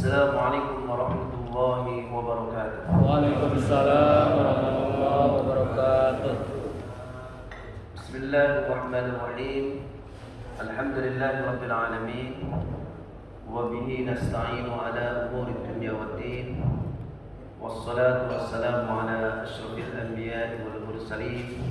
Assalamualaikum warahmatullahi wabarakatuh. Waalaikumsalam warahmatullahi wabarakatuh. Bismillahirrahmanirrahim. Alhamdulillahi rabbil alamin. Wa bihi nasta'inu ala umuri dunya waddin. Wassalatu wassalamu ala asyrafil anbiya'i wal mursalin.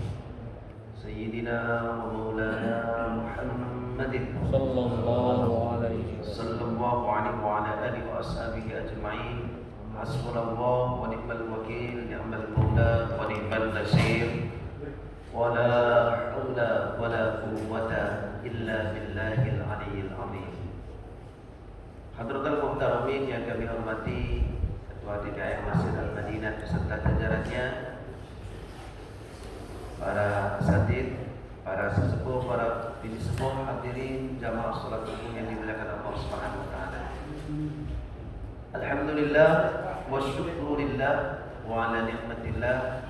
Sayyidina wa maulana Muhammadin Sallallahu alaihi sallallahu alaihi wa ala alihi wa ashabihi ajma'in. Hasbunallahu wa ni'mal wakil, ni'mal maula wa ni'mal nasir. Wa la haula wa la quwwata illa billahil aliyyil azim. Hadratul muhtaramin yang kami hormati, Ketua DKM Masjid Al-Madinah beserta jajarannya, para asatidz, para sesepuh, para bini sepuh, hadirin jamaah salat subuh yang dimuliakan Allah Subhanahu wa taala. Alhamdulillah wa syukurillah wa ala nikmatillah.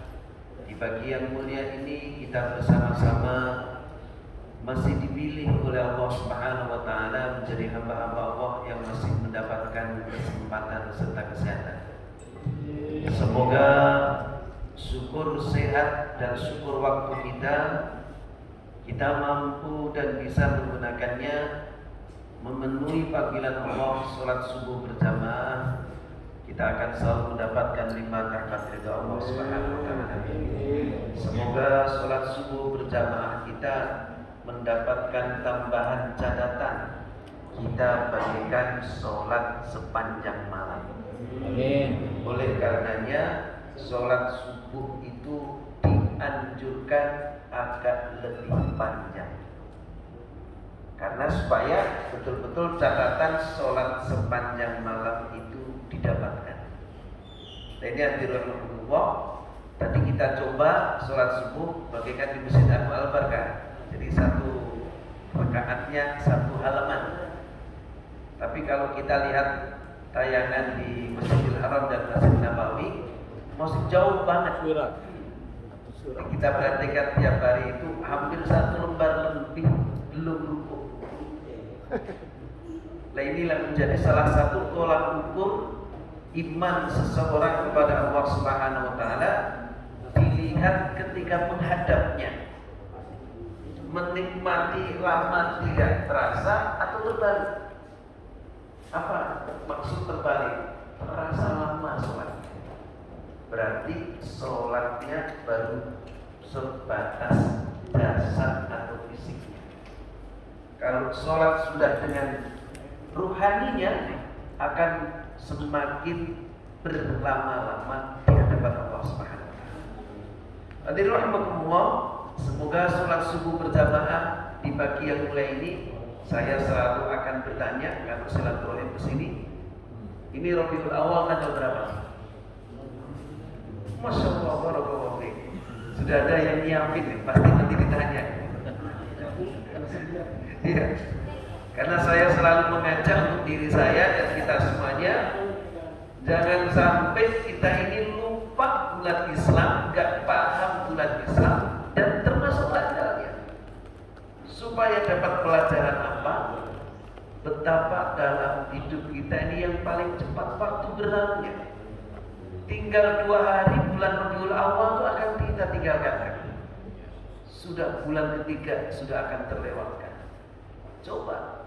Di pagi yang mulia ini kita bersama-sama masih dipilih oleh Allah Subhanahu wa taala menjadi hamba-hamba Allah yang masih mendapatkan kesempatan serta kesehatan. Semoga syukur sehat dan syukur waktu kita mampu dan bisa menggunakannya memenuhi panggilan Allah salat subuh berjamaah. Kita akan selalu mendapatkan lima rahmat ridha Allah Subhanahu wa taala. Semoga salat subuh berjamaah kita mendapatkan tambahan catatan kita bagaikan salat sepanjang malam. Amin. Oleh karenanya salat subuh itu dianjurkan agak lebih panjang, karena supaya betul-betul catatan sholat sepanjang malam itu didapatkan. Dan ini antirullah. Tadi kita coba sholat subuh bagaikan di Masjid Al-Barakah. Jadi satu rakaatnya satu halaman. Tapi kalau kita lihat tayangan di Masjidil Haram dan Masjid Nabawi, masih jauh banget. Kita perhatikan tiap hari itu hampir satu lembar lebih belum rukuk. Nah, inilah menjadi salah satu tolak ukur iman seseorang kepada Allah Subhanahu wa taala, dilihat ketika menghadapnya. Menikmati lama tidak terasa atau terbalik? Apa maksud terbalik? Terasa lama sholatnya. Berarti sholatnya baru sebatas dasar atau fisiknya. Kalau sholat sudah dengan ruhaninya, akan semakin berlama-lama di hadapan Allah Subhanahu wa taala. Hadirin rahimakumullah, semoga sholat subuh berjamaah di pagi yang mulai ini, saya selalu akan bertanya kalau silaturahim ke sini, ini Rabiul Awal tanggal berapa? Masya Allah, barakallahu fiik. Sudah ada yang nyiapin, pasti nanti ditanya. Iya. Karena saya selalu mengajak untuk diri saya dan kita semuanya, jangan sampai kita ini lupa bulan Islam, gak paham bulan Islam, dan termasuk tanggalnya. Supaya dapat pelajaran apa? Betapa dalam hidup kita ini yang paling cepat waktu berlalunya. Tinggal 2 hari bulan Rabiul Awal itu akan kita tinggalkan. Sudah bulan ketiga sudah akan terlewatkan. Coba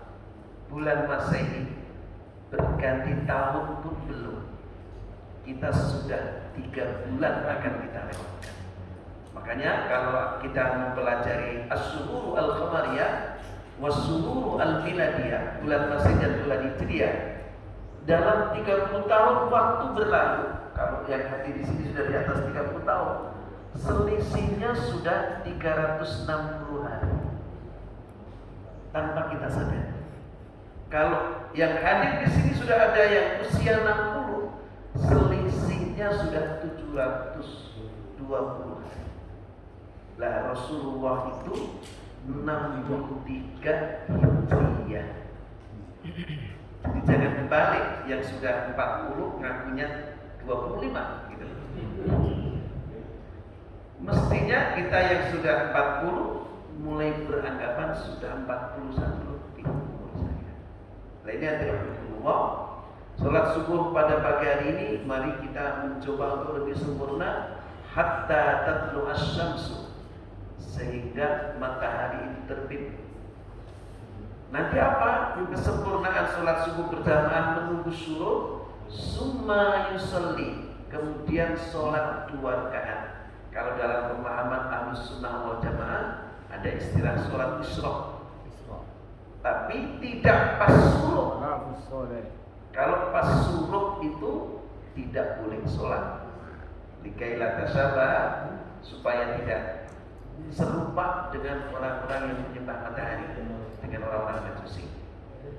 bulan Masehi berganti tahun pun belum, kita sudah 3 bulan akan kita lewatkan. Makanya kalau kita mempelajari as-suhuru al-qamariyah was-suhuru al-miladiyah, bulan Masehi dan bulan Hijriah, dalam 30 tahun waktu berlalu. Kalau yang hadir di sini sudah di atas 30 tahun, selisihnya sudah 360 hari tanpa kita sadar. Kalau yang hadir di sini sudah ada yang usia 60, selisihnya sudah 720 hari. Lah Rasulullah itu 63 Hijriah. Jadi jangan kebalik, yang sudah 40 ngakunya 25 gitu. Mestinya kita yang sudah 40 mulai beranggapan sudah 41 lebih umur saya. Nah, ini adalah Allah Sholat subuh pada pagi hari ini, mari kita mencoba untuk lebih sempurna hatta tatlu asy-syamsu, sehingga matahari itu terbit. Nanti apa? Kesempurnaan sholat subuh berjamaah menunggu syuruk, summa yusalli, kemudian sholat 2 rakaat. Kalau dalam pemahaman Ahlus Sunnah wal Jamaah ada istilah sholat isyraq, tapi tidak pas syuruk. Kalau pas syuruk itu tidak boleh sholat. Likaila tasyabah, supaya tidak serupa dengan orang-orang yang menyembah matahari, dengan orang-orang Majusi.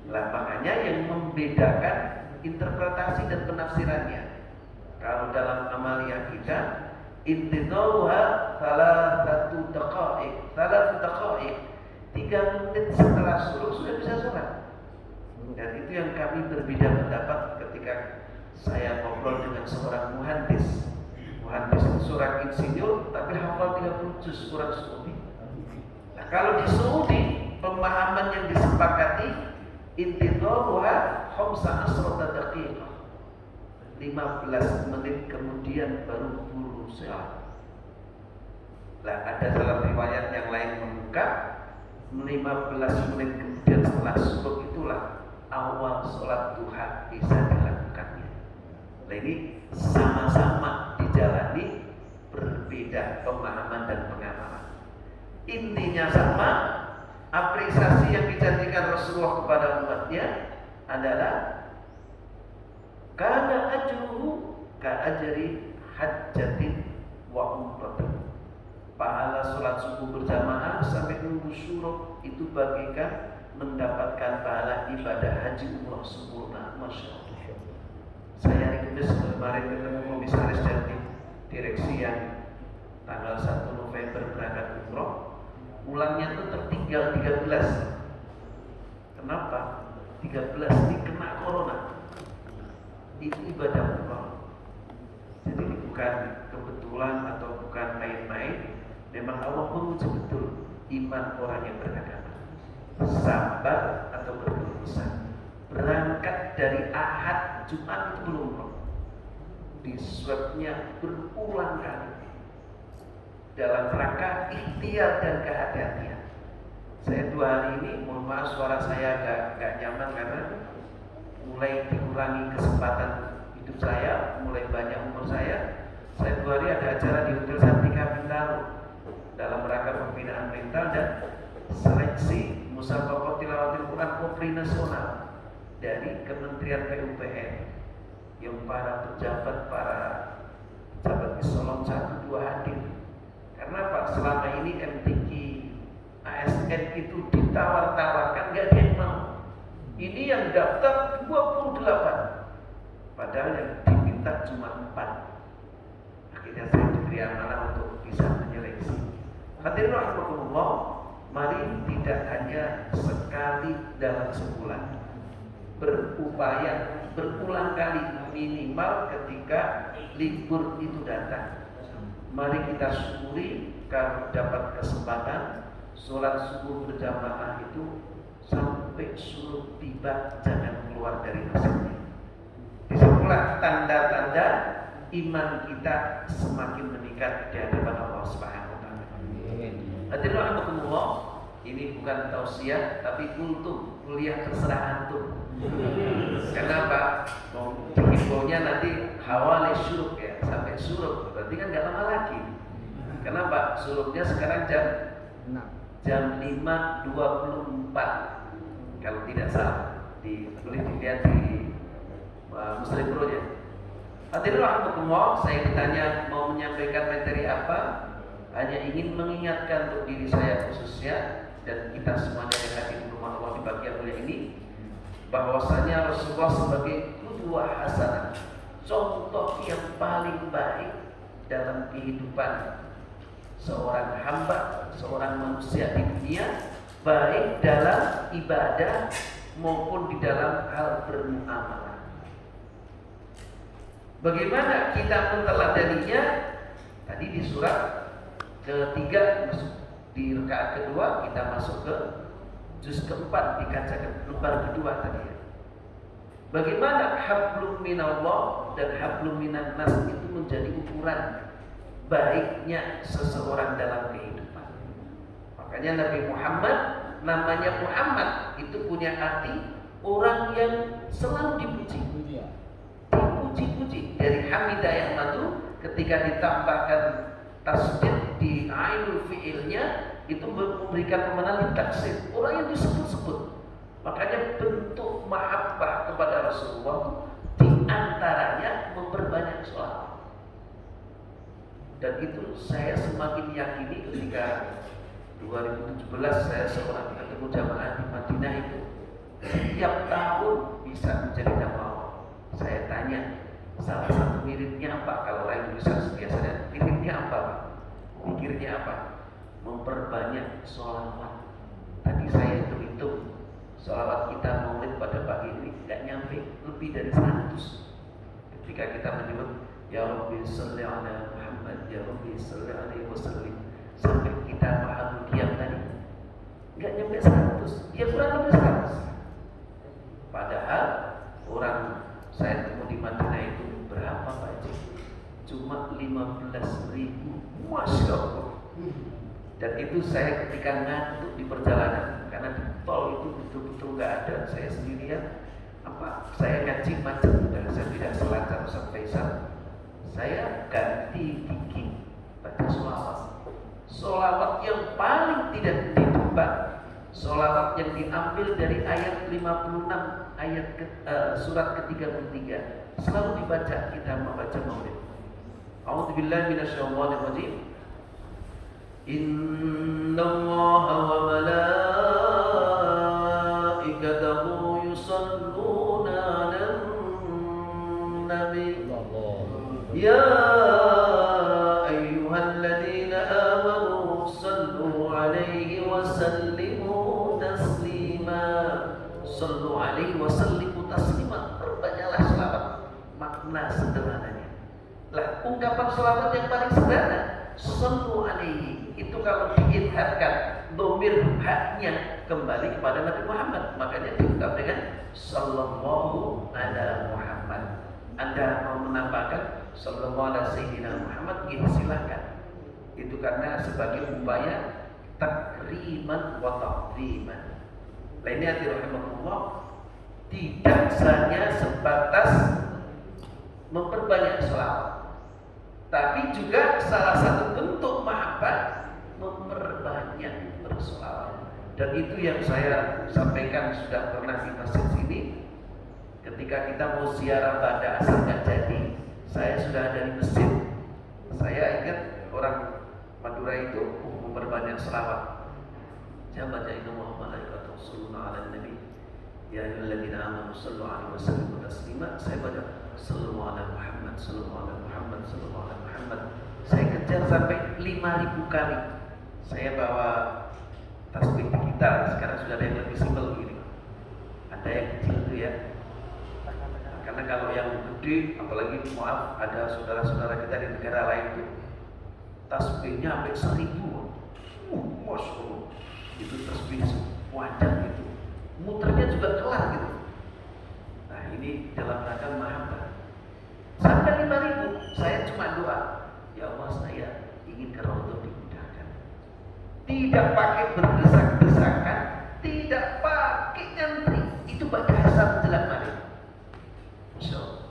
Lah makanya yang membedakan interpretasi dan penafsirannya. Kalau dalam amalia kita, intidauha thalathatu daqaiq, 3 menit setelah syuruk sudah bisa sholat. Dan itu yang kami berbeda pendapat ketika saya ngobrol dengan seorang muhandis. Muhandis itu seorang insinyur tapi hafal 30 juz Quran Saudi. Nah, kalau di Saudi pemahaman yang disepakati intidauha khamsa asrata daqiqah, 15 menit kemudian baru buru sholat. Lah ada dalam riwayat yang lain mengungkap 15 menit kemudian setelah syuruk itulah awal sholat duha bisa dilakukannya. Nah ini sama-sama dijalani, berbeda pemahaman dan pengamalan. Intinya sama, apresiasi yang dijanjikan Rasulullah kepada umatnya adalah kana ajruhu ka ajri hajjatin wa umratin. Pahala sholat subuh berjamaah sampai nunggu syuruk itu bagikan mendapatkan pahala ibadah haji umrah sempurna. Masya Allah. Saya hari Kamis kemarin ketemu komisaris dan direksi yang tanggal 1 November berangkat umrah, pulangnya tuh tertinggal 13. Kenapa? 13 ini kena corona. Itu ibadah umrah. Jadi ini bukan kebetulan atau bukan main-main. Memang Allah menguji betul iman orang yang beragama, sabar atau berkeluh kesah. Berangkat dari Ahad, Jumat itu belum, di swabnya berulang kali dalam rangka ikhtiar dan kehati-hatian. Saya 2 hari ini, mohon maaf suara saya agak nyaman karena mulai dikurangi kesempatan hidup saya, mulai banyak umur saya. Saya 2 hari ada acara di Hotel Santika Bintaro dalam rangka pembinaan mental dan seleksi musabaqah tilawatil Quran Kopri Nasional dari Kementerian PUPR yang para pejabat eselon 1-2 hadir. Karena Pak, selama ini MTQ ASN itu ditawar-tawarkan, gak ada yang mau. Ini yang daftar 28, padahal yang diminta cuma 4. Akhirnya saya diberi amanah untuk bisa menyeleksi. Hadirin rahimakumullah, mari tidak hanya sekali dalam sebulan, berupaya berulang kali minimal ketika libur itu datang. Mari kita syukuri kalau dapat kesempatan sholat subuh berjamaah itu sampai syuruk tiba, jangan keluar dari masjidnya. Disitulah tanda-tanda iman kita semakin meningkat di hadapan Allah Subhanahu wa taala. Hadirin rahimakumullah, ini bukan tausiah tapi kultum, kuliah terserah antum. Kenapa? Mau dihimbaunya nanti hawali syuruk ya, sampai syuruk, berarti kan gak lama lagi. Kenapa? Syuruknya sekarang jam 5.24 kalau tidak salah, boleh dilihat di Muslim Pro ya. Hadirin rahimakumullah, saya ditanya mau menyampaikan materi apa, hanya ingin mengingatkan untuk diri saya khususnya dan kita semuanya yang hadir di rumah Allah di pagi yang mulia ini, bahwasanya Rasulullah sebagai qudwah hasanah, contoh yang paling baik dalam kehidupan seorang hamba, seorang manusia di dunia, baik dalam ibadah maupun di dalam hal bermuamalah. Bagaimana kita menteladaninya? Tadi di surat ketiga, di rakaat kedua kita masuk ke juz keempat, di kaca lembar kedua tadi ya. Bagaimana hablum minallah dan hablum minan nas itu menjadi ukuran baiknya seseorang dalam kehidupan. Makanya Nabi Muhammad, namanya Muhammad itu punya arti orang yang selalu dipuji. Dipuji-puji. Dari hamidah yang madu ketika ditambahkan tasdid di ainul fi'ilnya itu memberikan pemenang taksir. Orang yang disebut-sebut. Makanya bentuk mahabbah kepada Rasulullah di antaranya memperbanyak sholawat. Dan itu saya semakin yakini ketika 2017 saya seorang ketemu jamaah di Madinah itu setiap tahun bisa menjadi jamaah. Saya tanya salah satu miripnya apa kalau orang Indonesia biasanya miripnya apa? Pikirnya apa? Memperbanyak sholawat. Tadi saya hitung sholawat kita maulid pada pagi ini tidak nyampe lebih dari 100. Ketika kita menyebut Ya Rabbi salli ala Muhammad, Ya Rabbi salli alaihi wasallim, sampai kita paham diam tadi nggak nyampe 100, ya kurang lebih 100. Padahal orang saya ketemu di Madinah itu berapa Pak Haji? Cuma 15.000, Masya Allah. Dan itu saya ketika ngantuk di perjalanan, karena di tol itu betul-betul nggak ada, saya sendirian. Saya ngaji macam dan saya tidak selancar Ustaz Faisal. Saya ganti fikih baca sholawat. Sholawat yang paling tidak ditebak, sholawat yang diambil dari ayat 56 ayat surat ke-33 selalu dibaca kita membaca maulid. A'udzubillahi minasyaitonirrajim. Innallaha wa malaikatahu yusholluna 'alan nabi. Ya ayyuhalladzina amanu sallu 'alaihi wa sallimu taslima. Sallu 'alaihi wa sallimu taslima. Perbanyaklah selawat. Makna sederhananya. Lah, ungkapan selawat yang paling sederhana, sallu 'alaihi, itu kalau diidharkan dhamir haknya kembali kepada Nabi Muhammad, makanya diungkap dengan sallallahu ala Muhammad. Anda mau menambahkan sallallahu ala sayyidina Muhammad, ya silakan. Itu karena sebagai upaya takriman wa ta'ziman. Lainnya rahimahullah tidak hanya sebatas memperbanyak sholawat, tapi juga salah satu bentuk mahabbah memperbanyak bersolawat. Dan itu yang saya sampaikan sudah pernah di masjid sini. Ketika kita mau ziarah pada asal nggak jadi, saya sudah ada di masjid. Saya ingat orang Madura itu memperbanyak selawat. Saya baca itu Muhammad sallallahu alaihi nabi. Ya ayyuhalladzina amanu sallu alaihi wasallimu taslima. Saya baca sallallahu ala Muhammad, sallallahu ala Muhammad, sallallahu ala Muhammad. Saya kejar sampai 5.000 kali. Saya bawa tasbih digital, sekarang sudah ada yang lebih simpel begini. Ada yang kecil itu ya. Karena kalau yang gede, apalagi maaf ada saudara-saudara kita di negara lain itu tasbihnya sampai 1.000. Masya Allah. Itu tasbih wajan gitu. Muternya juga kelar gitu. Nah ini dalam rangka mahabbah. Sampai 5.000, saya cuma doa, ya Allah saya ingin ke Raudhah dimudahkan. Tidak pakai berdesak-desakan, tidak pakai nyantri. Itu baca hasan menjelang maghrib. Masya Allah.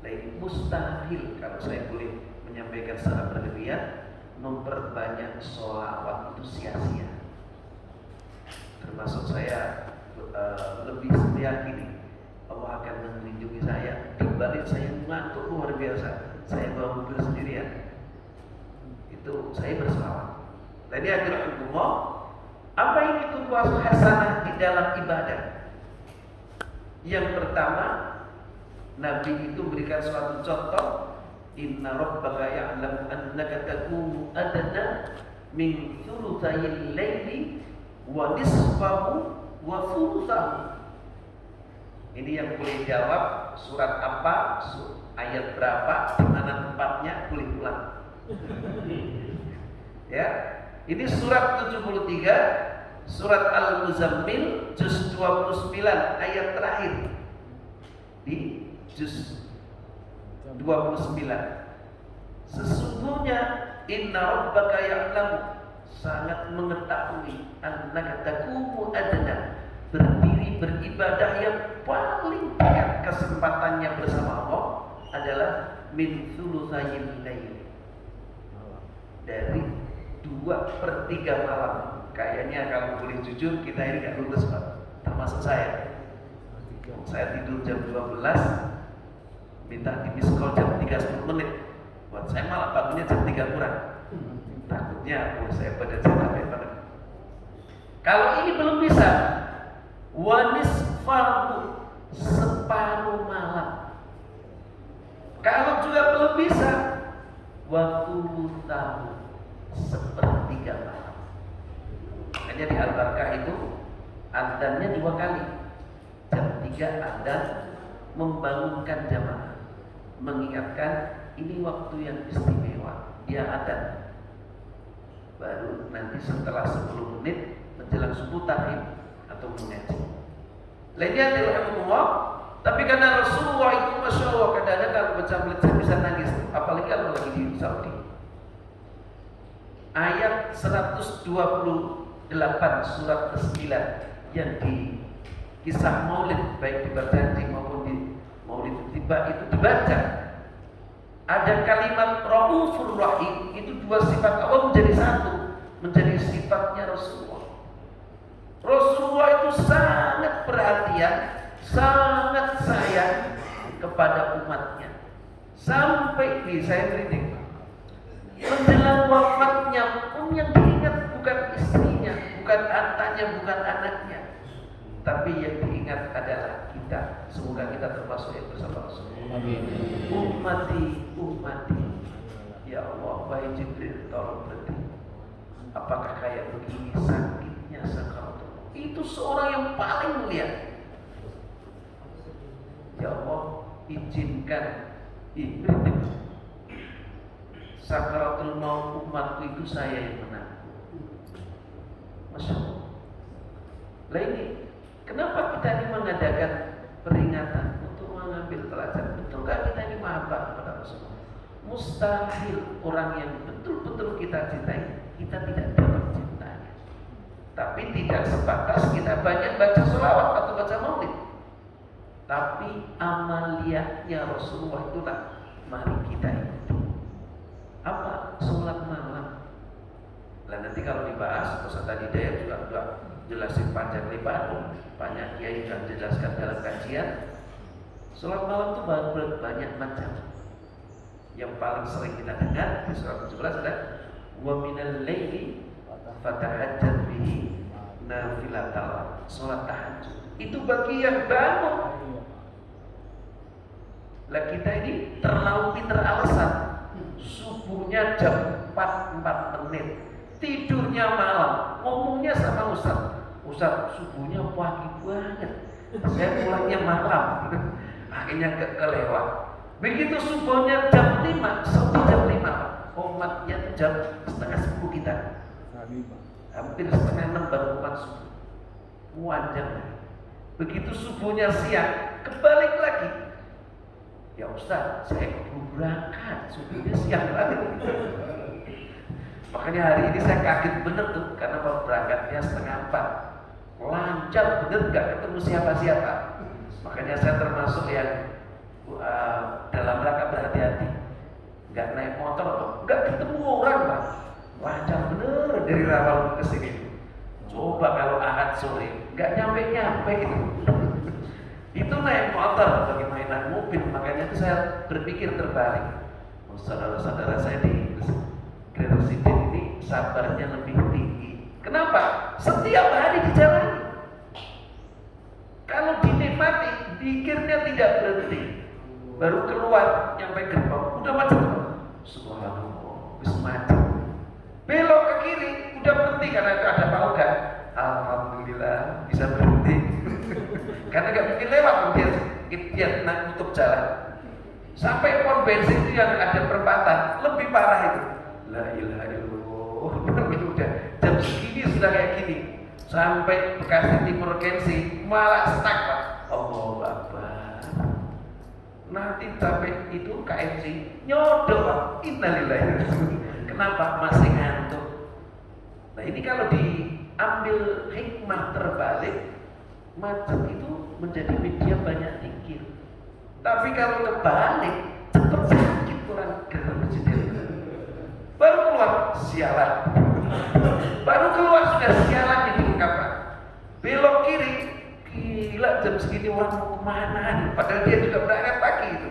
Nah ini mustahil kalau saya boleh menyampaikan secara berlebihan, memperbanyak sholawat itu sia-sia. Termasuk saya lebih meyakini Allah akan melindungi saya di balik saya ngantuk luar biasa. Saya bawa mobil sendirian, itu saya berselawat. Jadi akhirnya apa ini kutuas hasanah di dalam ibadah? Yang pertama, Nabi itu berikan suatu contoh. Inna rabbaka ya'lam annaka taqumu adna min thulutsayil laili wa nisfahu wa thulutsahu. Ini yang boleh jawab surat apa, ayat berapa, di mana tempatnya, boleh pulang. Ya, ini surat 73, surat Al-Muzammil, juz 29 ayat terakhir. di juz 29. Sesungguhnya inna rabbaka ya'lamu, sangat mengetahui, annaka taqumu adna, berdiri beribadah yang paling dekat kesempatannya bersama Allah adalah min thulutsayil lail, dari 2/3 malam. Kayaknya kalau boleh jujur kita ini gak lulus Pak, termasuk saya. Saya tidur jam 12, minta di miss call jam 3:10. Buat saya malah bangunnya jam 3 kurang. Takutnya saya pada capek banget. Kalau ini belum bisa, wanis fardu, separuh malam. Kalau juga belum bisa, waktu tahu 1/3 malam. Makanya di Al-Barkah itu adzannya 2 kali. Jam 3 adzan membangunkan jamaah, mengingatkan ini waktu yang istimewa, dia adzan. Baru nanti setelah 10 menit menjelang subuh tahlil atau mengaji. Lainnya adalah Allah. Tapi karena Rasulullah itu Masya Allah, kadang-kadang kalau baca saya bisa nangis, apalagi kalau lagi di Saudi. Ayat 128 surat ke-9 yang di kisah Maulid, baik di Berjanji maupun di Maulid tiba itu dibaca. Ada kalimat Raufur Rahim, itu 2 sifat Allah menjadi satu, menjadi sifatnya Rasulullah. Rasulullah itu sangat perhatian, sangat sayang kepada umatnya. Sampai di saya merinding, menjelang wafatnya pun yang diingat bukan istrinya, bukan anaknya, bukan anaknya, tapi yang diingat adalah kita. Semoga kita termasuk yang bersama Rasulullah. Amin. Ummati, ya Allah, wahai Jibril, tolong berhenti. Apakah kayak begini sakitnya sakaratul maut? Itu seorang yang paling mulia. Ya Allah, izinkan berhenti. Sakaratul maut umatku itu saya yang menanggung. Masya Allah. Lah ini, kenapa kita ini mengadakan peringatan untuk mengambil pelajaran? Betulkah kita ini mahabbah kepada Rasulullah? Mustahil orang yang betul-betul kita cintai, kita tidak dapat cintanya. Tapi tidak sebatas kita banyak baca sholawat atau baca maulid. Tapi amaliyahnya Rasulullah itulah mari kita ikuti. Apa? Sholat malam. Lah nanti kalau dibahas, Ustaz tadi Dayat juga jelasin panjang lebar, banyak kiai sudah jelaskan dalam kajian. Sholat malam itu banyak macam. Yang paling sering kita dengar di surat 17 adalah wa minal laili fatahajjat bihi nafilatan. Sholat tahajud itu bagi yang bangun. Lah kita ini terlalu pinter alasan. Subuhnya jam 4 menit, tidurnya malam, ngomongnya sama Ustaz subuhnya pagi banget, saya pulangnya malam. Akhirnya kelewat. Begitu subuhnya jam 5, Saudi jam 5, umatnya jam 9:30 kita, hampir 5:30 baru umat subuh. Wajar. Begitu subuhnya siang, kebalik lagi. Ya Ustaz, saya keburu berangkat, subuhnya siang lagi. Makanya hari ini saya kaget bener tuh, karena baru berangkatnya 3:30. Lancar bener, gak ketemu siapa-siapa. Makanya saya termasuk yang dalam rangka berhati-hati, gak naik motor, gak ketemu orang Pak. Lancar bener dari Rawal ke sini. Coba kalau Ahad sore, gak nyampe itu. Itu naik motor bagi mainan mobil. Makanya itu saya berpikir terbalik. Saudara-saudara saya di Grand Resident ini sabarnya lebih tinggi. Kenapa? Setiap hari dijalani. Kalau dinikmati, pikirnya tidak berhenti. Baru keluar, nyampe gerbang, udah macet. Subhanallah, bisa macet. Belok ke kiri, udah berhenti karena ada pauga. Alhamdulillah bisa berhenti. Karena gak mungkin lewat, dia nutup jalan. Sampai pom bensin itu yang ada perempatan, lebih parah itu. La ilaha illallah. Udah jam segini sudah kayak gini. Sampai Bekasi Timur Kensi malah stuck Pak. Allahu Akbar. KFC, nyodok Pak. Innalillahi. Kenapa? Masih ngantuk. Nah ini kalau diambil hikmah terbalik, macet itu menjadi media banyak zikir. Tapi kalau kebalik, cepat sakit orang gerah presiden. Baru keluar sialan, baru keluar sudah sialan di ungkapan. Belok kiri, gila jam segini orang mau kemana? Padahal dia juga berangkat pagi itu.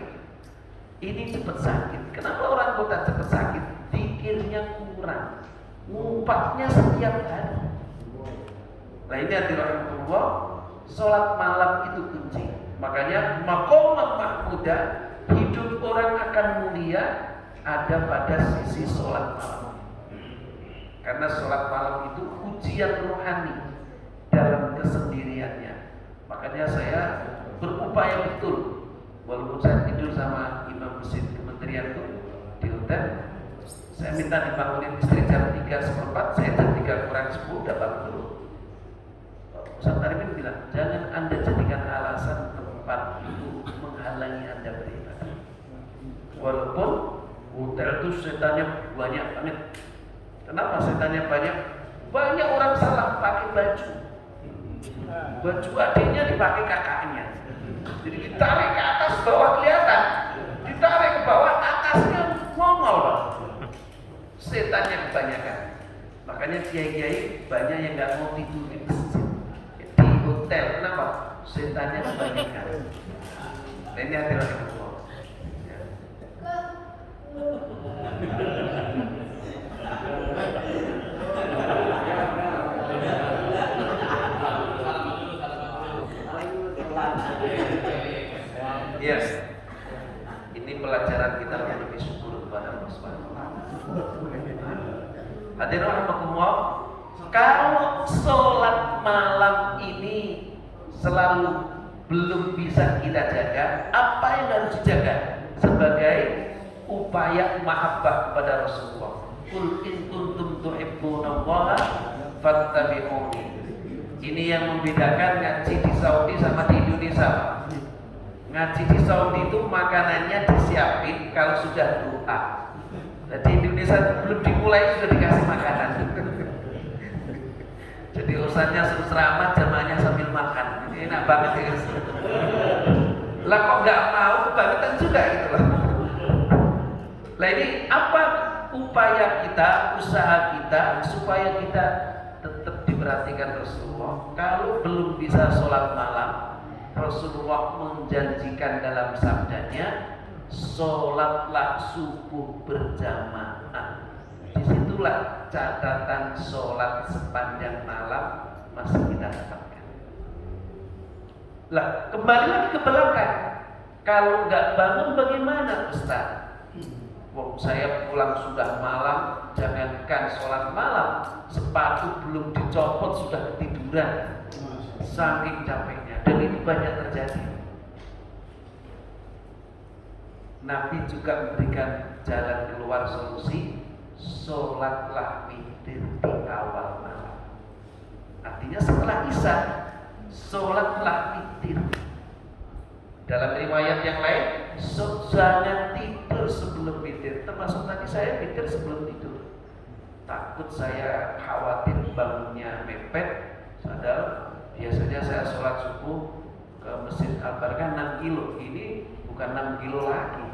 Ini cepat sakit. Kenapa orang kota cepat sakit? Zikirnya kurang, ngumpatnya setiap hari. Nah ini hadirat sholat malam itu kunci. Makanya maqamah mahmudah, hidup orang akan mulia ada pada sisi sholat malam. Karena sholat malam itu ujian rohani dalam kesendiriannya. Makanya saya berupaya betul, walaupun saya tidur sama imam masjid kementerian itu di hotel, saya minta dibangunin istri jam 3:15, saya jam 3:10 udah bangun dulu. Ustaz Arifin bilang, jangan Anda jadikan alasan tempat itu menghalangi Anda beribadah. Walaupun hotel itu setannya banyak banget. Kenapa setannya banyak? Banyak orang salah pakai baju. Baju adiknya dipakai kakaknya. Jadi ditarik ke atas bawah kelihatan, ditarik ke bawah atasnya ngongol. Setannya kebanyakan. Makanya kiai-kiai banyak yang nggak mau tidur di masjid. Hotel, kenapa? Setannya kebanyakan. Nah, ini hati-hati Allah. Ya. Yes. Ini pelajaran kita yang lebih syukur kepada Allah Subhanahu wa taala. Hadirin rahimakumullah. Kalau sholat malam ini selalu belum bisa kita jaga, apa yang harus dijaga? Sebagai upaya mahabbah kepada Rasulullah. Qul in kuntum tuhibbunallaha fattabi'uni. Ini yang membedakan ngaji di Saudi sama di Indonesia. Ngaji di Saudi itu makanannya disiapin kalau sudah doa. Nah, di Indonesia belum dimulai sudah dikasih makanan. Jadi ustaznya suruh ceramah, jamaahnya sambil makan. Ini enak banget ya. Lah kok nggak mau, kebangetan juga gitu loh. Lah ini apa upaya kita, usaha kita supaya kita tetap diperhatikan Rasulullah? Kalau belum bisa sholat malam, Rasulullah menjanjikan dalam sabdanya, sholatlah subuh berjamaah. Disitulah catatan sholat sepanjang malam masih kita dapatkan. Lah kembali lagi ke belakang. Kalau nggak bangun bagaimana Ustaz? Wong saya pulang sudah malam, jangankan sholat malam, sepatu belum dicopot sudah ketiduran, saking capeknya. Dan itu banyak terjadi. Nabi juga memberikan jalan keluar solusi. Sholatlah witir di awal malam. Artinya setelah isya, sholatlah witir. Dalam riwayat yang lain, jangan tidur sebelum witir. Termasuk tadi saya witir sebelum tidur. Takut saya khawatir bangunnya mepet. Padahal biasanya saya sholat subuh ke Masjid Al-Barkah 6 kilo. Ini bukan 6 kilo lagi.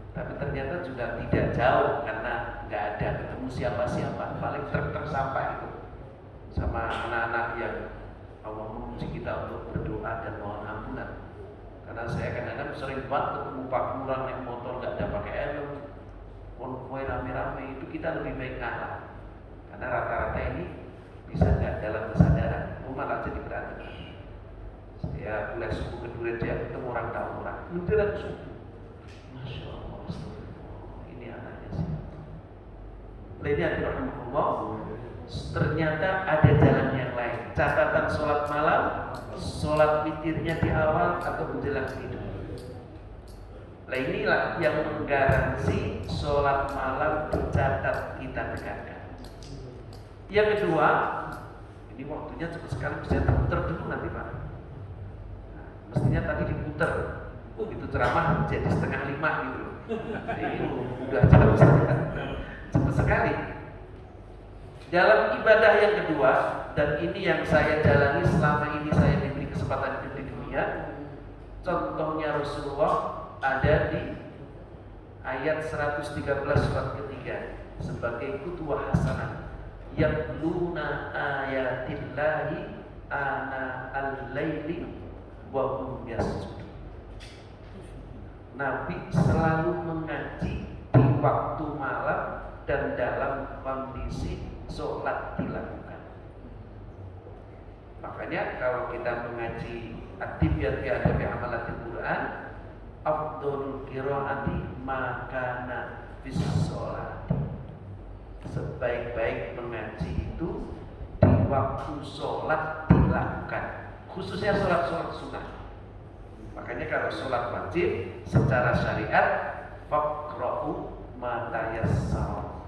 Tapi ternyata juga tidak jauh karena nggak ada ketemu siapa-siapa, paling truk sampah itu sama anak-anak yang Allah memuji kita untuk berdoa dan mohon ampunan. Karena saya kadang-kadang sering banget ketemu Pak Lurah naik motor nggak ada pakai helm, konvoy rame-rame, itu kita lebih baik ngalah. Karena rata-rata ini bisa nggak dalam kesadaran, malah jadi berani. Saya kuliah subuh ke Duren Jaya ketemu orang Tawuran, menjelang subuh, Masya Allah. Ini anaknya sih. Lainnya rahimahullah. Ternyata ada jalan yang lain. Catatan sholat malam, sholat witirnya di awal atau menjelang tidur. Nah inilah yang menggaransi sholat malam dicatat kita tegakkan. Yang kedua, ini waktunya cepat sekali, bisa diputar dulu nanti Pak. Nah, mestinya tadi diputar. itu ceramah jadi 4:30 gitu loh. Ini udah cepet sekali. Dalam ibadah yang kedua, dan ini yang saya jalani selama ini saya diberi kesempatan hidup di dunia, contohnya Rasulullah ada di ayat 113 surat ketiga sebagai qudwah hasanah, yatluna ayatillahi ana al-laili wa hum yasjudun. Nabi selalu mengaji di waktu malam dan dalam kondisi sholat dilakukan. Makanya kalau kita mengaji at-tibyat fi adabi amalatil Quran, afdhalul qiraati makana fis sholati. Sebaik-baik mengaji itu di waktu sholat dilakukan, khususnya sholat-sholat sunnah. Makanya kalau sholat wajib secara syariat faqra'u ma tayassara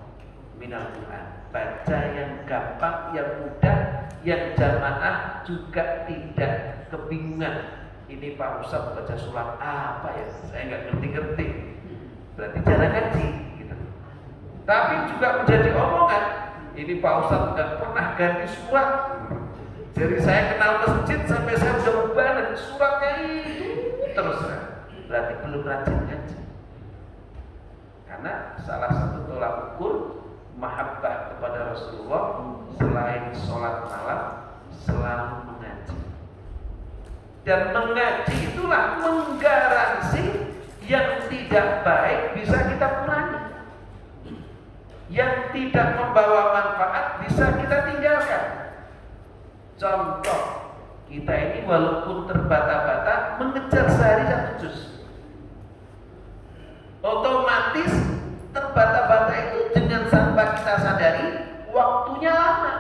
minal Quran, baca yang gampang, yang mudah, yang jamaah juga tidak kebingungan. Ini Pak Ustadz baca surat apa ya? Saya nggak ngerti-ngerti. Berarti jarang ngaji gitu. Tapi juga menjadi omongan. Ini Pak Ustadz nggak pernah ganti surat. Jadi saya kenal masjid sampai saya udah beban suratnya itu terus. Berarti belum rajin ngaji. Karena salah satu tolak ukur mahabbah kepada Rasulullah selain sholat malam selalu mengaji. Dan mengaji itulah menggaransi yang tidak baik bisa kita kurangi, yang tidak membawa manfaat bisa kita tinggalkan. Contoh, kita ini walaupun terbata-bata mengejar sehari 1 juz, otomatis terbata-bata itu dengan tanpa kita sadari waktunya lama.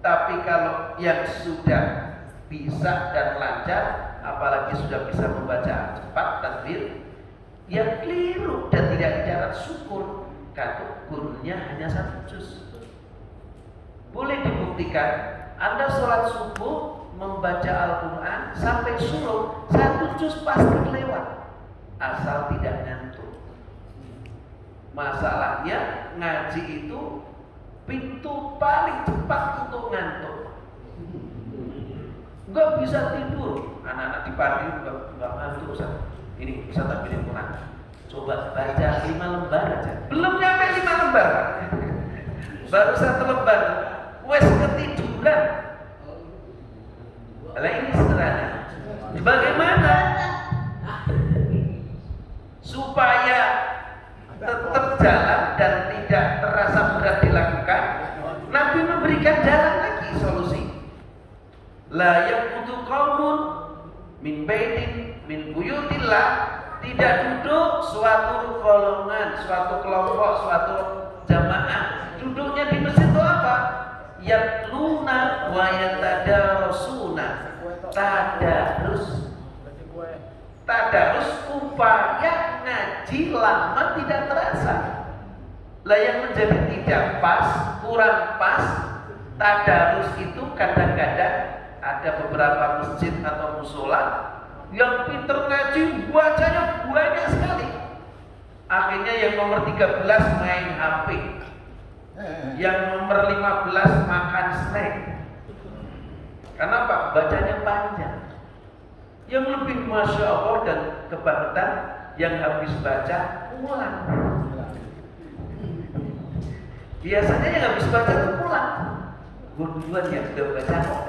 Tapi kalau yang sudah bisa dan lancar, apalagi sudah bisa membaca cepat takbir, yang keliru dan tidak dicatat syukur kalau gurunya hanya 1 juz. Boleh dibuktikan, Anda sholat subuh membaca Al-Quran sampai suruh 1 juz pasti lewat, asal tidak ngantuk. Masalahnya ngaji itu pintu paling cepat untuk ngantuk. Nggak bisa tidur. Anak-anak di pagi nggak ngantuk. Ini bisa takbirin Quran. Coba baca 5 lembar aja. Belum nyampe 5 lembar. Baru 1 lembar. Wes ketiduran. Lah ini sederhana. Bagaimana supaya tetap jalan dan tidak terasa berat dilakukan? Nabi memberikan jalan lagi, solusi. La yaqutu qaumun min baitin min buyutillah, tidak duduk suatu golongan, suatu kelompok, suatu jamaah duduknya di masjid itu apa? Yatluna wa yatadarusuna, tadarus upaya ngaji lama tidak terasa. Lah yang menjadi tidak pas, kurang pas, tadarus itu kadang-kadang ada beberapa masjid atau musola yang pinter ngaji bacanya banyak sekali. Akhirnya yang nomor 13 main HP, yang nomor 15 makan snack. Kenapa? Bacanya panjang. Yang lebih masya Allah dan kebangetan yang habis baca pulang. Biasanya yang habis baca itu pulang. Gue duluan yang sudah baca kok.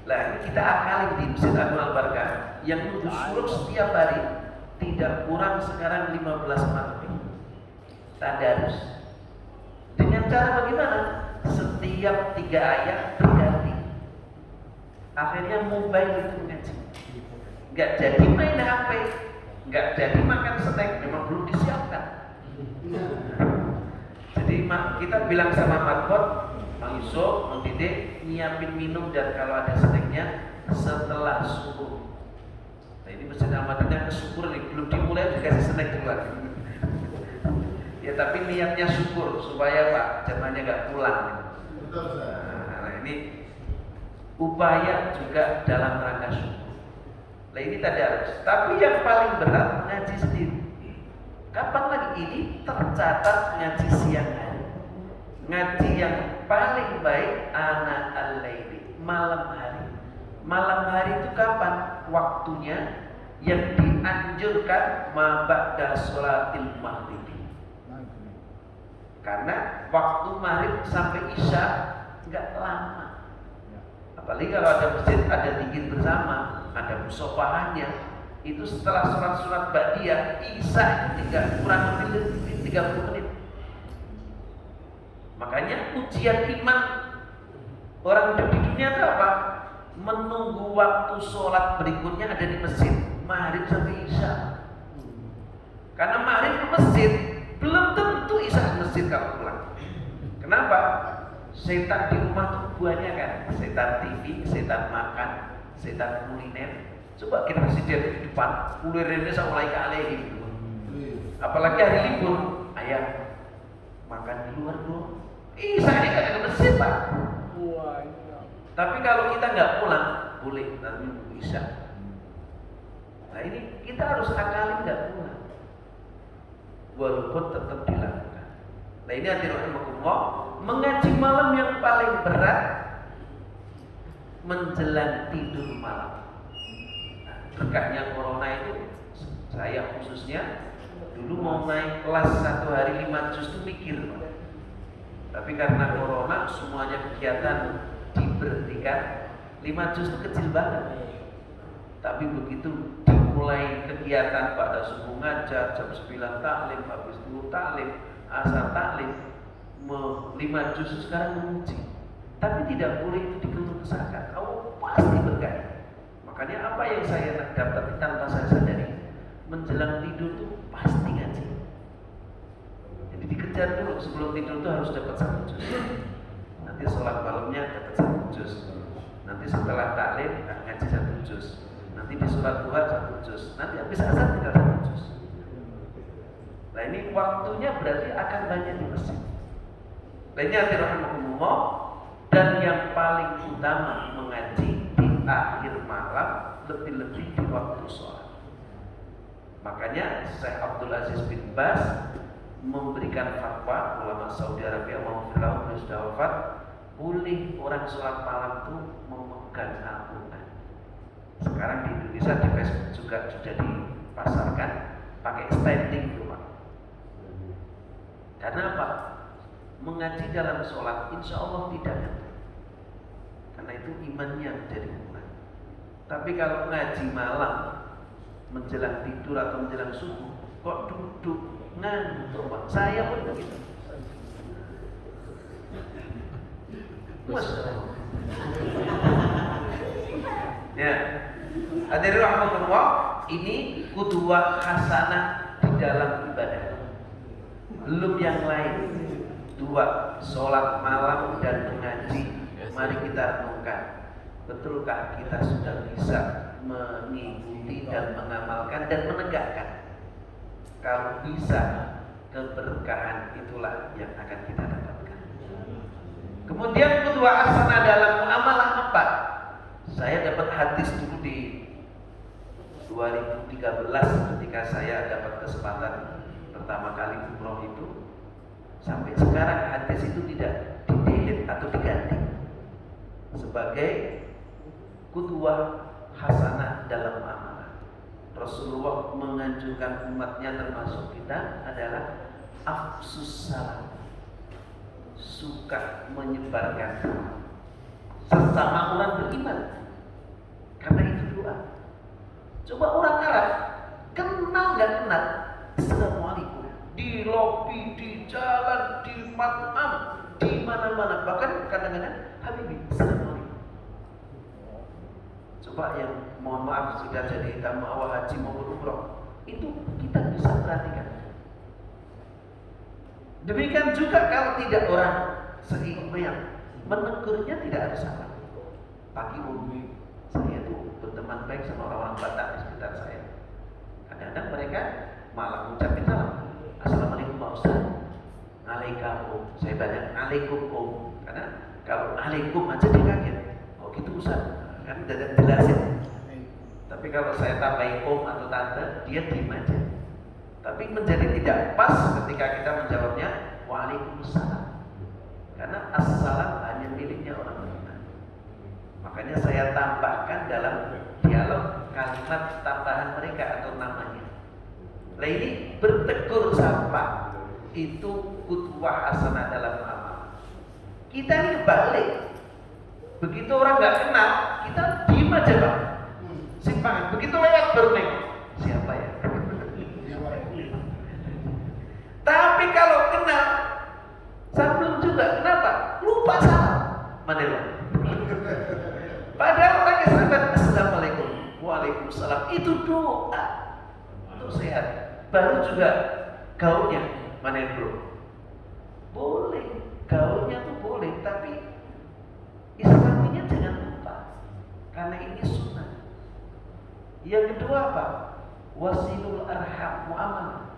Lah ini kita akalin di Masjid Anwar Barkah yang nunggu suruh setiap hari tidak kurang sekarang 15 menit. Tadarus. Dengan cara bagaimana? Setiap 3 ayat berganti. Akhirnya mobile itu ngaji. Nggak jadi main HP, nggak jadi makan snack, memang belum disiapkan. Jadi kita bilang sama Margot, Mang Yusuf, Mang Dede, nyiapin minum dan kalau ada snacknya setelah subuh. Nah ini Masjid Al-Madinah kesyukur nih, belum dimulai dikasih snack duluan. Ya tapi niatnya syukur supaya Pak jamaahnya nggak pulang. Nah ini upaya juga dalam rangka syukur. Lah ini tadarus. Tapi yang paling berat ngaji sendiri. Kapan lagi ini tercatat ngaji siang hari? Ngaji yang paling baik ana al-laili, malam hari. Malam hari itu kapan? Waktunya yang dianjurkan ma ba'da sholatil maghrib. Karena waktu maghrib sampai isya enggak lama. Apalagi kalau ada masjid, ada zikir bersama, ada musafahannya. Itu setelah sholat ba'diyah isya itu kurang lebih 30 menit. Makanya ujian iman orang hidup di dunia itu apa? Menunggu waktu sholat berikutnya ada di masjid, maghrib sampai isya. Karena maghrib ke masjid belum tentu isya ke masjid kalau pulang. Kenapa? Setan di rumah tuh banyak kan. Setan TV, setan makan, setan kuliner. Coba kita presiden di depan kulinernya sama mulai kali gitu. Apalagi hari libur, ayah makan di luar dulu. Isya kan ke masjid pak. Tapi kalau kita nggak pulang, boleh nanti nunggu isya. Nah ini kita harus akalin nggak pulang, walaupun tetap dilakukan. Nah ini hati rahimakumullah, mengaji malam yang paling berat menjelang tidur malam. Nah, berkahnya corona itu, saya khususnya dulu mau naik kelas 1 hari 5 juz itu mikir, tapi karena corona semuanya kegiatan diberhentikan. 5 juz itu kecil banget. Tapi begitu dimulai kegiatan pada subuh ngajar, jam 9 taklim, habis itu taklim, asar taklim, 5 juz sekarang menguji. Tapi tidak boleh itu dikeluh kesahkan. Kamu pasti berkah. Makanya apa yang saya dapat tanpa saya sadari, menjelang tidur itu pasti ngaji. Jadi dikejar dulu sebelum tidur itu harus dapat 1 juz. Nanti sholat malamnya dapat 1 juz. Nanti setelah taklim ngaji 1 juz. Nanti di sholat duha 1 juz. Nanti habis asar tinggal 1 juz. Nah ini waktunya berarti akan banyak di masjid. Lainnya rahimahumullah, dan yang paling utama mengaji di akhir malam, lebih-lebih di waktu sholat. Makanya Syekh Abdul Aziz bin Baz memberikan fatwa, ulama Saudi Arabia mau fir'aun sudah wafat, boleh orang sholat malam itu memegang Al-Quran. Sekarang di Indonesia di Facebook juga sudah dipasarkan pakai standing itu Pak. Karena apa? Mengaji dalam sholat insya Allah tidak ngantuk. Karena itu imannya jadi kuat. Tapi kalau ngaji malam menjelang tidur atau menjelang subuh kok duduk ngantuk Pak. Saya pun begitu. Ya, hadirin rahmatullah, ini qudwah hasanah di dalam ibadah. Belum yang lain. 2, sholat malam dan mengaji. Mari kita renungkan, betulkah kita sudah bisa mengikuti dan mengamalkan dan menegakkan? Kalau bisa, keberkahan itulah yang akan kita dapatkan. Kemudian qudwah hasanah dalam muamalah apa? Saya dapat hadis dulu di 2013 ketika saya dapat kesempatan pertama kali umroh itu. Sampai sekarang hadis itu tidak di-delete atau diganti sebagai qudwah hasanah dalam muamalah. Rasulullah menganjurkan umatnya termasuk kita adalah afsus salam, suka menyebarkan salam sesama orang beriman. Karena itu doa. Coba orang Arab kenal nggak kenal, assalamualaikum di lobi, di jalan, di mat'am, di mana-mana, bahkan kadang-kadang Habibi, assalamualaikum. Coba yang mohon maaf sudah jadi tamu awal haji maupun umroh, itu kita bisa perhatikan. Demikian juga kalau tidak orang seiman, menegurnya tidak ada salah. Pagi ummi, saya tuh berteman baik sama orang-orang Batak di sekitar saya. Kadang-kadang mereka malah mengucapkan salam. Assalamualaikum Pak Ustaz. Alaikum. Saya banyak alaikum om. Karena kalau alaikum aja dia kaget. Oh gitu Ustaz. Kan udah jelasin. Tapi kalau saya tambahin om atau tante, dia diem aja. Tapi menjadi tidak pas ketika kita menjawabnya Waalaikumsalam. Karena assalam hanya miliknya orang beriman. Makanya saya tambahkan dalam dialog kalimat tambahan mereka atau namanya. Nah ini bertegur sapa itu qudwah hasanah dalam amal. Kita ini balik. Begitu orang nggak kenal, kita diem aja Pak. Simpangan. Begitu lewat bermain. Siapa ya? Tapi kalau kenal, sambil juga kenapa? Lupa salam. Manila. Padahal orangnya sahabat Assalamualaikum, Waalaikumsalam. Itu doa untuk sehat. Baru juga gaulnya, Manila bro. Boleh, gaulnya tuh boleh, tapi Islaminya jangan lupa, karena ini sunnah. Yang kedua apa? Wasilul arham muamalah.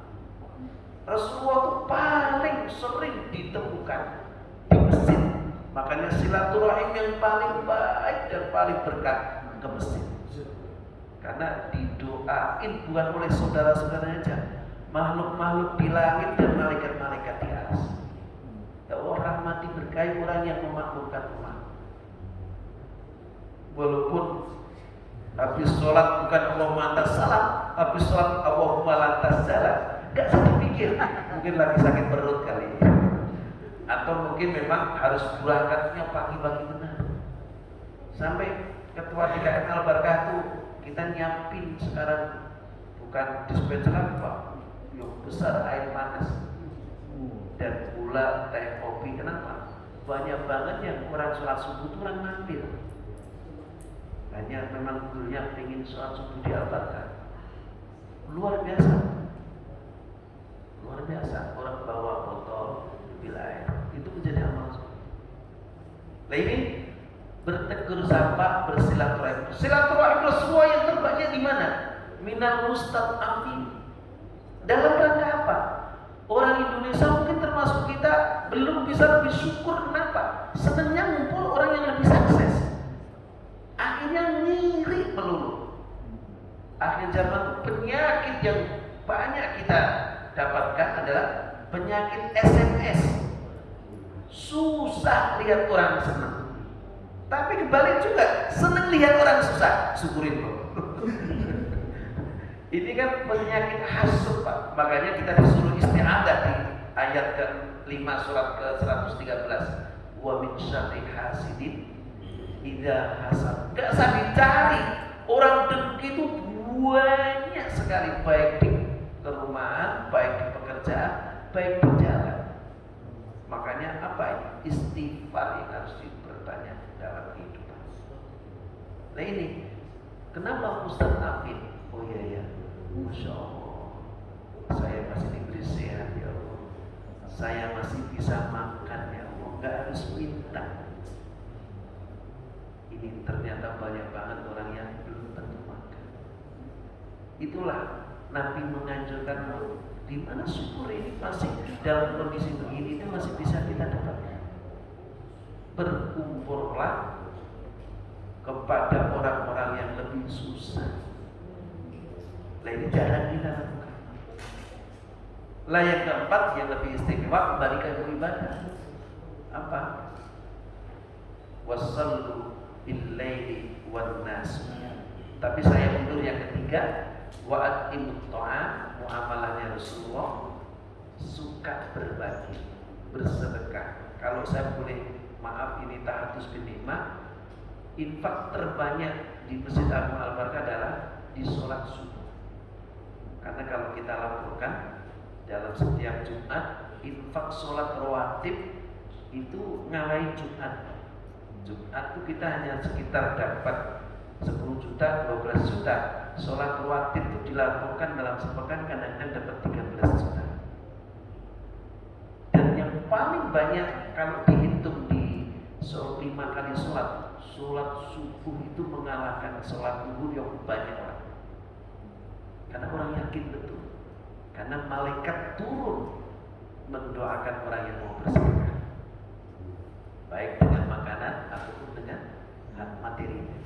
Rasulullah itu paling sering ditemukan di masjid. Makanya silaturahim yang paling baik dan paling berkah ke masjid. Karena didoain bukan oleh saudara-saudaranya aja, makhluk-makhluk di langit dan malaikat-malaikat di atas. Ya Allah rahmati berkahi orang yang memakmurkan rumah. Walaupun habis sholat bukan Allahumma antas salam, habis sholat Allahumma lantas jalan. Gak usah dipikir, mungkin lagi sakit perut kali ini. Atau mungkin memang harus berangkatnya pagi-pagi benar. Sampai ketua TKN Al-Barkah tuh kita nyiapin sekarang bukan dispenser lagi Pak, yang besar air panas dan gula, teh, kopi. Kenapa? Banyak banget yang orang sholat subuh tuh orang mampir. Hanya memang dulunya pengen sholat subuh di Al-Barkah. Luar biasa. Luar biasa, orang bawa botol bil air itu menjadi amal. Nah ini bertegur sapa, bersilaturahim. Silaturahim Rasulullah yang terbanyak di mana? Minal mustad'afin. Dalam rangka apa? Orang Indonesia mungkin termasuk kita belum bisa lebih syukur. Kenapa? Senangnya ngumpul orang yang lebih sukses. Akhirnya ngiri melulu. Akhir zaman penyakit yang banyak kita dapatkan adalah penyakit SMS. Susah lihat orang senang. Tapi kebalik juga, senang lihat orang susah. Syukurin loh. Ini kan penyakit hasud Pak. Makanya kita disuruh isti'adah di ayat ke-5 surat ke-113. Wa min syarri hasidin idza hasad. Enggak usah dicari. Orang dengki itu banyak sekali, baik di kerumahan, baik di pekerjaan, baik di jalan. Makanya apa ini? Istighfar yang harus diperbanyak dalam kehidupan. Nah ini, kenapa Ustaz Afid? Oh iya ya, Masya Allah, saya masih diberi sehat ya Allah, saya masih bisa makan ya Allah, nggak harus minta. Ini ternyata banyak banget orang yang belum tentu makan. Itulah Nabi menganjurkan di mana syukur ini masih dalam kondisi begini itu masih bisa kita dapatkan. Berkumpullah kepada orang-orang yang lebih susah. Nah ini jarang kita lakukan. Lah yang keempat yang lebih istimewa kembalikan ibadah. Apa? Wassallu bil-laili wan-nas. Tapi saya mundur yang ketiga. Wa atimut ta'am, muamalahnya Rasulullah, suka berbagi, bersedekah. Kalau saya boleh maaf ini ta'atus bin nikmah, infak terbanyak di Masjid Agung Al-Barkah adalah di sholat subuh. Karena kalau kita laporkan dalam setiap Jumat, infak sholat rawatib itu ngalahin Jumat. Jumat itu kita hanya sekitar dapat 10 juta, 12 juta. Sholat rawatib itu dilaporkan dalam sepekan kadang-kadang dapat 13 juta. Dan yang paling banyak kalau dihitung di 5 kali sholat subuh itu mengalahkan sholat zuhur yang banyak orang. Karena orang yakin betul. Karena malaikat turun mendoakan orang yang mau bersedekah, baik dengan makanan ataupun dengan hak materinya.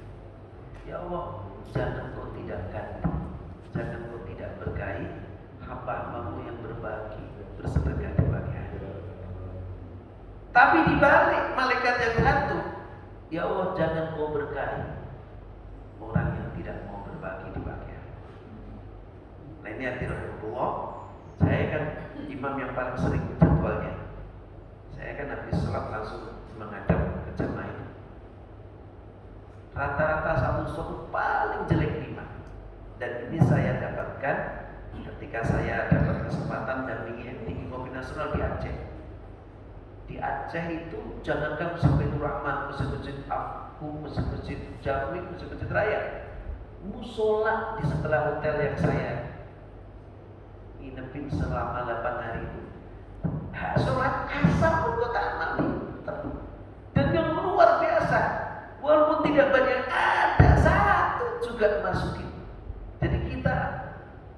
Ya Allah, jangan kau tidak ganti, jangan kau tidak berkahi hamba-hambamu yang berbagi, bersedekah di pagi hari. Tapi dibalik malaikat yang satu, ya Allah jangan kau berkahi orang yang tidak mau berbagi di pagi hari. Nah ini hati-hati. Saya kan imam yang paling sering jadwalnya. Saya kan habis sholat langsung menghadap ke jamaah ini. Rata-rata satu paling jelek 5. Dan ini saya dapatkan ketika saya dapat kesempatan dampingi MTQ Kopi Nasional di Aceh. Di Aceh itu jangankan Masjidil Rahman, Masjid Agung, Masjid Jami, Masjid Raya, musola di sebelah hotel yang saya nginepin selama 8 hari itu, sholat asar pun kota amal. Dan yang luar biasa, walaupun tidak banyak, ada satu juga masukin. Jadi kita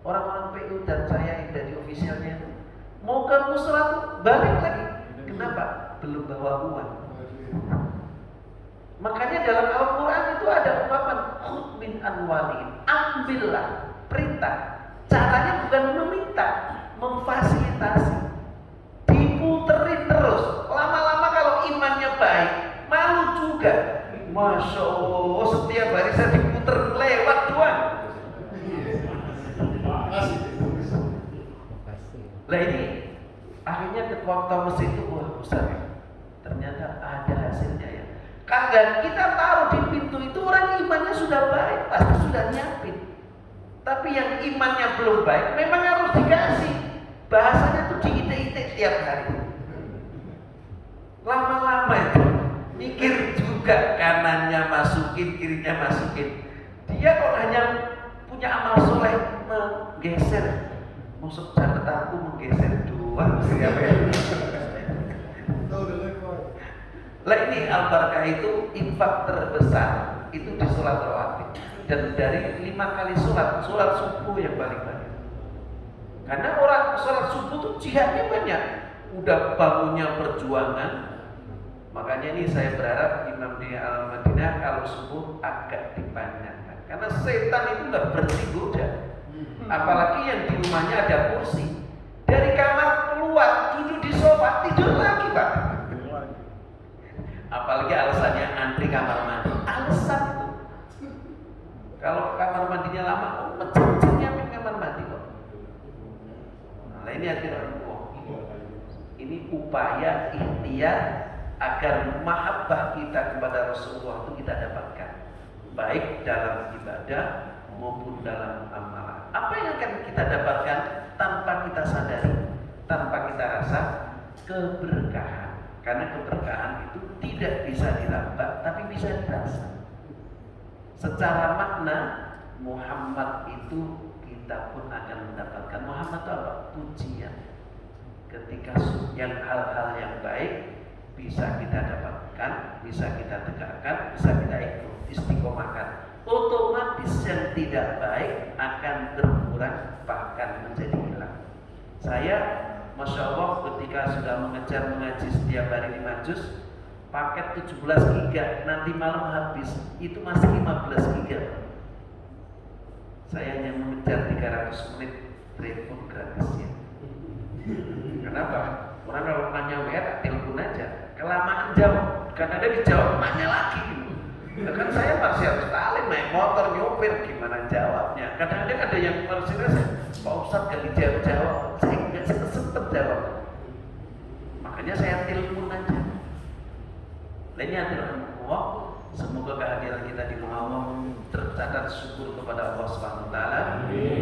orang-orang PU dan saya yang dari ofisialnya mau ke musola tuh balik lagi. Kenapa? Belum bawa uang. Makanya dalam Al-Quran itu ada ungkapan khudh min anwalihim, ambillah, perintah. Caranya bukan meminta, memfasilitasi. Diputerin terus. Lama-lama kalau imannya baik, malu juga. Masya Allah, setiap hari saya diputer lewat doang. Lah ini akhirnya ketua Thomas itu, wah besar. Ternyata ada hasilnya ya. Kagak kita taruh di pintu itu orang imannya sudah baik, pasti sudah nyiapin. Tapi yang imannya belum baik, memang harus dikasih. Bahasanya tuh diitik-itik tiap hari. Lama-lama itu mikir juga, kanannya masukin, kirinya masukin. Dia kok hanya punya amal soleh menggeser, musuh catatanku menggeser doang. Lah ini al-barakah itu infak terbesar itu di sholat rawatib. Dan dari 5 kali sholat subuh yang paling banyak. Karena orang sholat subuh tuh jihadnya banyak. Udah bangunnya perjuangan. Makanya ini saya berharap Imam di Al-Madinah kalau subuh agak dipanjangkan. Karena setan itu nggak berhenti goda. Apalagi yang di rumahnya ada kursi. Dari kamar keluar, duduk di sofa, tidur lagi Pak. Apalagi alasannya antri kamar mandi. Alasan itu. Kalau kamar mandinya lama, masjid nyiapin kamar mandi kok. Nah ini hati-hati. Ini upaya ikhtiar agar mahabbah kita kepada Rasulullah itu kita dapatkan, baik dalam ibadah maupun dalam amalan. Apa yang akan kita dapatkan tanpa kita sadari, tanpa kita rasa? Keberkahan. Karena keberkahan itu tidak bisa diraba, tapi bisa dirasa. Secara makna Muhammad itu kita pun akan mendapatkan. Muhammad itu apa? Pujian. Ketika yang hal-hal yang baik bisa kita dapatkan, bisa kita tegakkan, bisa kita istiqomahkan. Otomatis yang tidak baik akan berkurang, bahkan menjadi hilang. Saya Masya Allah ketika sudah mengaji setiap hari 5 juz, paket 17 giga, nanti malam habis, itu masih 15 giga. Saya hanya mengejar 300 menit telepon gratisnya. Kenapa? Orang kalau nanya WA, telepon aja. Kelamaan jawab, karena dia dijawab nanya lagi gitu. Kan saya masih harus talim, naik motor, nyopir, gimana jawabnya. Kadang-kadang ada yang merasa, Pak Ustadz gak dijawab, saya nggak sempet jawab. Makanya saya telepon aja. Lainnya adalah semoga kehadiran kita di Muhammad tercatat syukur kepada Allah SWT,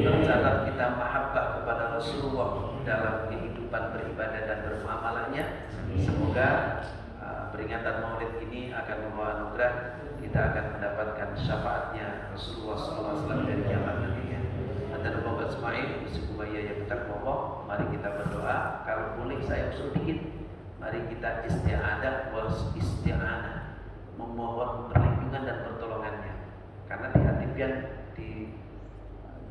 tercatat kita mahabbah kepada Rasulullah dalam kehidupan beribadah dan bermuamalahnya. Semoga peringatan Maulid ini akan membawa anugerah, kita akan mendapatkan syafaatnya Rasulullah SAW dari kiamat nantinya. Antara Bapak Ismail, supaya yang bertakwa, mari kita berdoa. Kalau boleh saya usul dikit, mari kita isti'adah was isti'anah, memohon perlindungan dan pertolongannya. Karena di hadis yang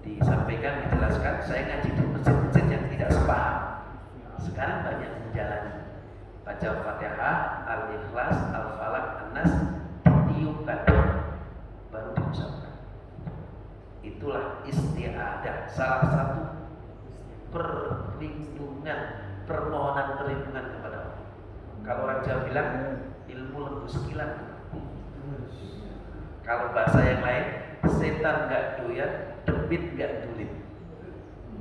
disampaikan, dijelaskan, saya ngaji di masjid-masjid yang tidak sepaham. Sekarang banyak menjalani baca Fatihah, Al-Ikhlas, Al-Falaq, An-Nas, ditiupkan, baru diucapkan. Itulah isti'adah, salah satu perlindungan, permohonan perlindungan kepada Allah. Kalau orang Jawa bilang ilmu lembu sekilan. Kalau bahasa yang lain, setan nggak doyan, debit nggak tulit.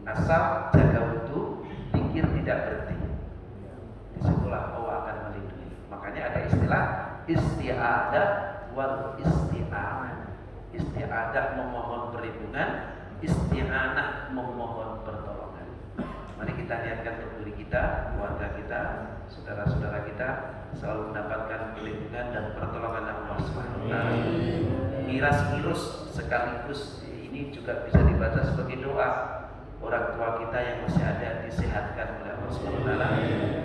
Asal jaga wudu, pikir tidak berhenti. Disitulah Allah akan melindungi. Makanya ada istilah isti'adah wal isti'anah. Isti'adah memohon perlindungan, isti'anah memohon pertolongan. Mari kita niatkan untuk diri kita, keluarga kita, saudara-saudara kita selalu mendapatkan perlindungan dan pertolongan Allah Subhanahu wa taala. Miras-mirus sekaligus ini juga bisa dibaca sebagai doa. Orang tua kita yang masih ada disehatkan oleh Allah Subhanahu wa taala,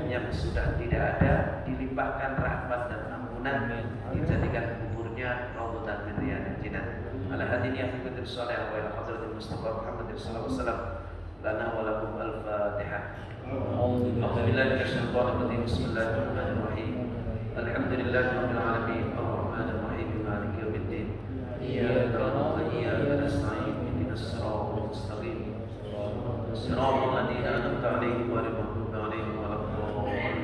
yang sudah tidak ada dilimpahkan rahmat dan ampunan, dijadikan kuburnya raudhatan min riyadil jannah. Ala hadhihi fi qadri shalih wa ila hadratil Mustafa Muhammad sallallahu alaihi wasallam. Lana wa lakum al-Fatihah. Alhamdulillah bismillahirrahmanirrahim. Alhamdulillahirabbil alamin arrahmanir rahim maliki yaumiddin. Iyyaka na'budu wa iyyaka nasta'in ihdinas siratal mustaqim. Siratal ladzina an'amta 'alaihim ghairil maghdubi 'alaihim waladdallin.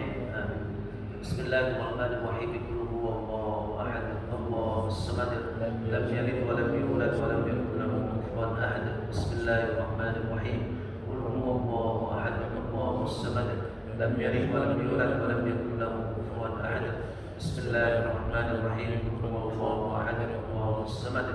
Bismillahirrahmanirrahim. Qul huwallahu ahad, Allahus samad, lam yalid wa lam yulad wa lam yakul lahu kufuwan ahad. Bismillahirrahmanirrahim. Qul huwallahu ahad, Allahus samad, lam yalid wa lam yulad wa lam yakul lahu kufuwan ahad. Bismillahirrahmanirrahim. Qul huwallahu ahad, Allahus samad,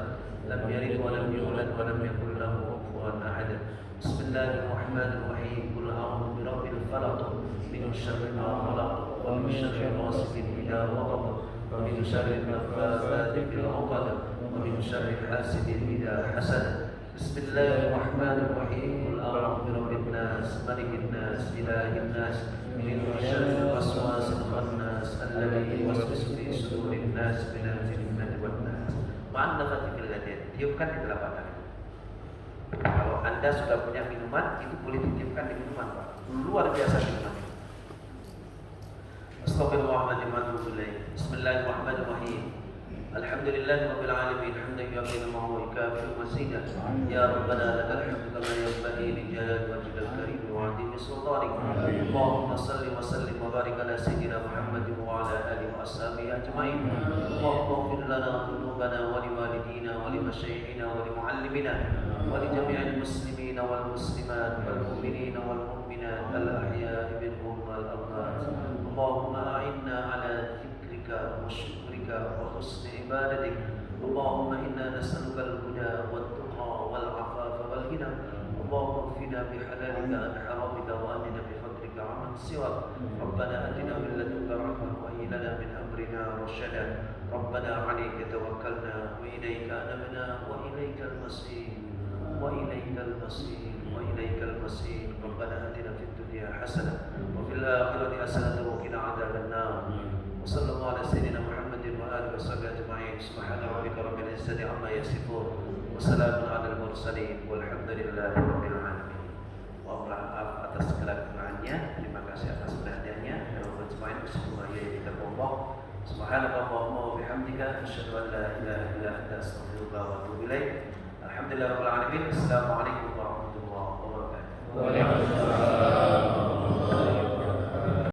lam yalid wa lam yulad wa lam yakul lahu kufuwan ahad. Bismillahirrahmanirrahim. Qul a'udzu birabbil falaq, min syarri ma khalaq, wa min syarri ghasiqin idza waqab, wa min syarri naffatsati fil 'uqad, wa min syarri hasidin idza hasad. Bismillahirrahmanirrahim. Qul a'udzu birabbin nas, malikin nas, ilahin nas, min syarril waswasil khannas, alladzi yuwaswisu fi sudurin nas, minal jinnati wan nas. Ma'annafati fil ladin. Tiupkan di telapak tangan. Kalau Anda sudah punya minuman, itu boleh ditiupkan di minuman, Pak. Luar biasa minuman. Astaghfirullahaladzim wa atubu ilaih. Bismillahirrahmanirrahim. Alhamdulillahirabbil alamin, hamdan yu'affi ma huwa yukafi mazidah. Ya Rabbana lakal hamdu kama yanbaghi li jalali wajhikal karim wa 'azimi sultanik. Allahumma shalli wa sallim wa barik ala sayyidina Muhammadin wa ala alihi wa ashabihi ajma'in. Allahumma ighfir lana dhunubana wa liwalidina wa limashayikhina wa limuallimina wa li jami'il muslimina wal muslimat wal mu'minina wal mu'minat al ahya'i minhum wal amwat. Allahumma a'inna ala dzikrika wa syukrika wa husni ibadatik. Allahumma inna nas'aluka al-huda wat-tuqa wal-'afafa wal-ghina. Allahumma ighfirna bihalalika an haramika wa atina bi fadlika 'amman siwak. Rabbana atina min ladunka rahmah wa hayyi lana min amrina rashada. Rabbana 'alaika tawakkalna wa ilayka anabna wa ilaikal masir. وإليك المصير وإليك المصير. ربنا آتنا في الدنيا حسنة وفي الآخرة حسنة وقنا عذاب النار. وصلى الله على سيدنا محمد وآله وصحبه أجمعين. سبحان ربك رب العزة عما يصفون وسلام على المرسلين والحمد لله رب العالمين. Mohon maaf atas segala kekurangannya. Terima kasih atas perhatiannya. Dan berjemaah bersama yang kita Allah. Subhanallahumma wa bihamdika asyhadu an la ilaha illa anta astaghfiruka wa atubu ilaik. Alhamdulillahirabbil alamin. Assalamualaikum warahmatullahi wabarakatuh. Waalaikumsalam.